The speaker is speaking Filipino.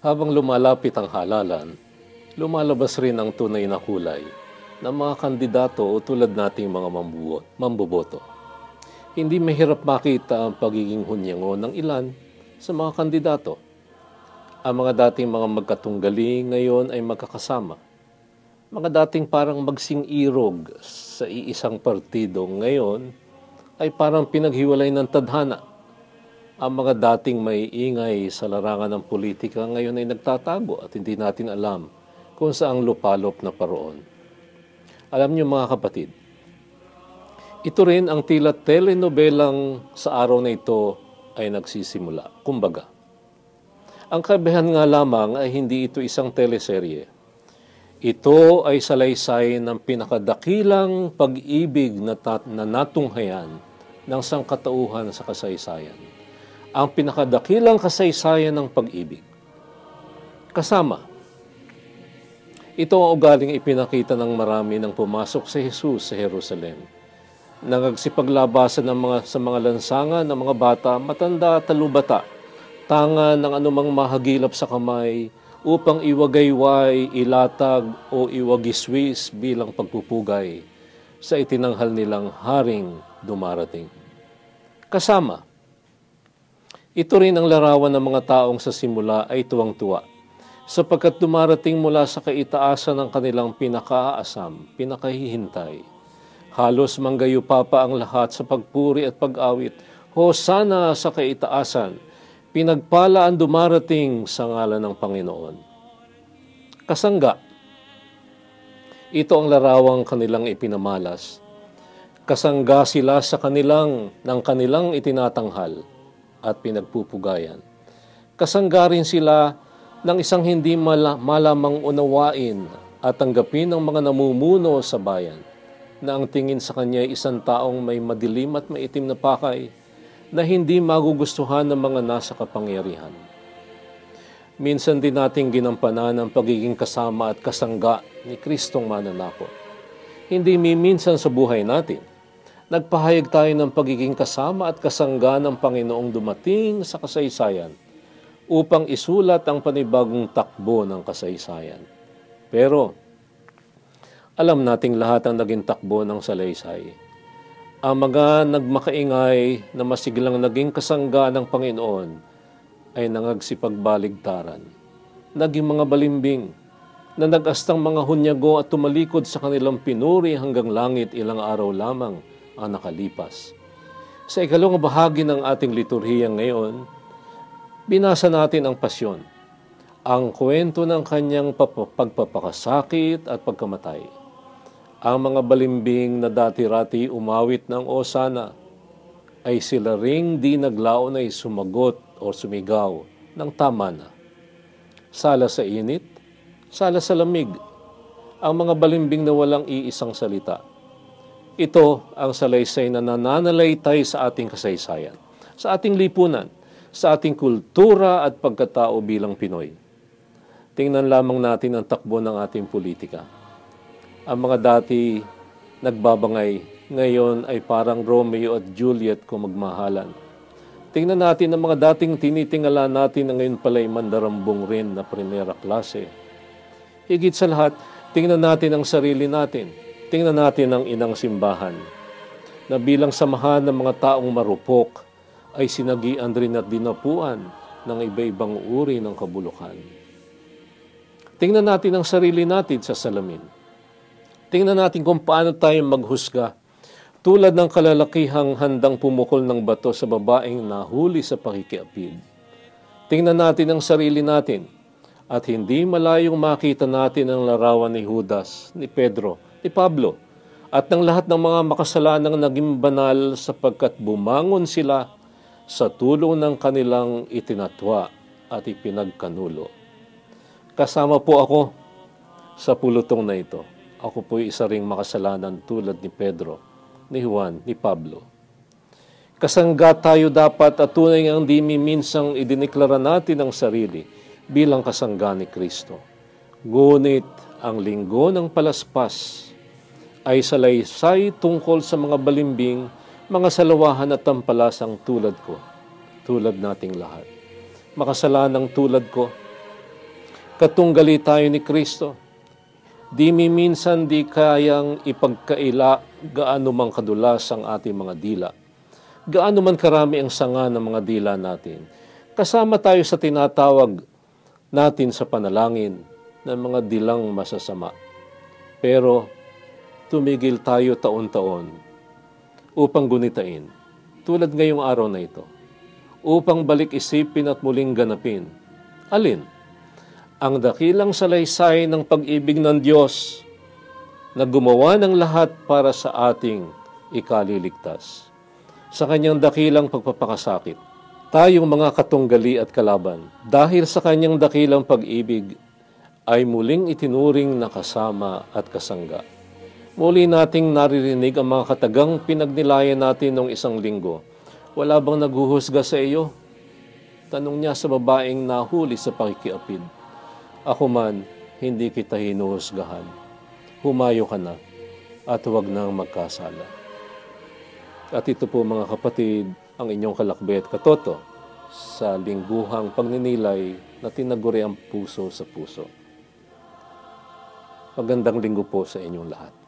Habang lumalapit ang halalan, lumalabas rin ang tunay na kulay ng mga kandidato o tulad nating mga mamboboto. Hindi mahirap makita ang pagiging hunyango ng ilan sa mga kandidato. Ang mga dating mga magkatunggali ngayon ay magkakasama. Mga dating parang magsing-irog sa iisang partido ngayon ay parang pinaghiwalay ng tadhana. Ang mga dating may ingay sa larangan ng politika ngayon ay nagtatago at hindi natin alam kung saang lupalop na paroon. Alam niyo mga kapatid, ito rin ang tila telenobelang sa araw na ito ay nagsisimula. Kumbaga, ang kabihan nga lamang ay hindi ito isang teleserye. Ito ay salaysay ng pinakadakilang pag-ibig na natunghayan ng sangkatauhan sa kasaysayan. Ang pinakadakilang kasaysayan ng pag-ibig. Kasama, ito ang ugaling ipinakita ng marami nang pumasok si Jesus sa Jerusalem. Nagsipaglabasan sa mga lansangan ng mga bata, matanda at talubata, tanga ng anumang mahagilap sa kamay upang iwagayway, ilatag o iwagiswis bilang pagpupugay sa itinanghal nilang haring dumarating. Kasama, ito rin ang larawan ng mga taong sa simula ay tuwang-tuwa sapagkat dumarating mula sa kaitaasan ng kanilang pinakaasam, pinakahihintay. Halos manggayo pa ang lahat sa pagpuri at pag-awit. Hosana sa kaitaasan, pinagpala ang dumarating sa ngalan ng Panginoon. Kasangga, ito ang larawang kanilang ipinamalas. Kasangga sila sa kanilang itinatanghal at pinagpupugayan. Kasangga rin sila ng isang hindi malamang unawain at tanggapin ng mga namumuno sa bayan na ang tingin sa kanya ay isang taong may madilim at maitim na pakay na hindi magugustuhan ng mga nasa kapangyarihan. Minsan din nating ginampanan ang pagiging kasama at kasangga ni Kristong mananakop. Hindi minsan sa buhay natin, nagpahayag tayo ng pagiging kasama at kasangga ng Panginoong dumating sa kasaysayan upang isulat ang panibagong takbo ng kasaysayan. Pero, alam nating lahat ang naging takbo ng salaysay. Ang mga nagmakaingay na masiglang naging kasangga ng Panginoon ay nangagsipagbaligtaran. Naging mga balimbing na nag-astang mga hunyago at tumalikod sa kanilang pinuri hanggang langit ilang araw lamang ang nakalipas. Sa ikalawang bahagi ng ating liturhiya ngayon, binasa natin ang pasyon, ang kwento ng kanyang pagpapakasakit at pagkamatay. Ang mga balimbing na dati-rati umawit ng Osana ay sila ring di naglaon ay sumagot o sumigaw ng tama na. Sala sa init, sala sa lamig, ang mga balimbing na walang iisang salita. Ito ang salaysay na nananalaytay sa ating kasaysayan, sa ating lipunan, sa ating kultura at pagkatao bilang Pinoy. Tingnan lamang natin ang takbo ng ating politika. Ang mga dati nagbabangay, ngayon ay parang Romeo at Juliet kung magmahalan. Tingnan natin ang mga dating tinitingala natin na ngayon pala'y mandarambong rin na primera klase. Higit sa lahat, tingnan natin ang sarili natin. Tingnan natin ang inang simbahan na bilang samahan ng mga taong marupok ay sinagian rin at dinapuan ng iba-ibang uri ng kabulukan. Tingnan natin ang sarili natin sa salamin. Tingnan natin kung paano tayo maghusga tulad ng kalalakihang handang pumukol ng bato sa babaeng nahuli sa pakikiapid. Tingnan natin ang sarili natin at hindi malayong makita natin ang larawan ni Judas, ni Pedro, ni Pablo, at ng lahat ng mga makasalanang naging banal sapagkat bumangon sila sa tulong ng kanilang itinatwa at ipinagkanulo. Kasama po ako sa pulutong na ito. Ako po'y isa ring makasalanan tulad ni Pedro, ni Juan, ni Pablo. Kasangga tayo dapat at tunay ang di minsang idineklara natin ang sarili bilang kasangga ni Kristo. Ngunit ang linggo ng palaspas ay salaysay tungkol sa mga balimbing, mga salawahan at tampalasang tulad ko, tulad nating lahat. Makasalanang tulad ko, Katunggali tayo ni Kristo. Di minsan di kayang ipagkaila gaano man kadulas ang ating mga dila. Gaano man karami ang sanga ng mga dila natin. Kasama tayo sa tinatawag natin sa panalangin ng mga dilang masasama. Pero tumigil tayo taon-taon upang gunitain, tulad ngayong araw na ito, upang balik isipin at muling ganapin. Alin? Ang dakilang salaysay ng pag-ibig ng Diyos na gumawa ng lahat para sa ating ikaliligtas. Sa kanyang dakilang pagpapakasakit, tayong mga katunggali at kalaban, dahil sa kanyang dakilang pag-ibig, ay muling itinuring na kasama at kasangga. Muli nating naririnig ang mga katagang pinagnilayan natin noong isang linggo. Wala bang naghuhusga sa iyo? Tanong niya sa babaeng nahuli sa pakikiapid. Ako man, hindi kita hinuhusgahan. Humayo ka na at huwag nang magkasala. At ito po mga kapatid, ang inyong kalakbay at katoto sa lingguhang pagninilay na tinaguri ang puso sa puso. Magandang linggo po sa inyong lahat.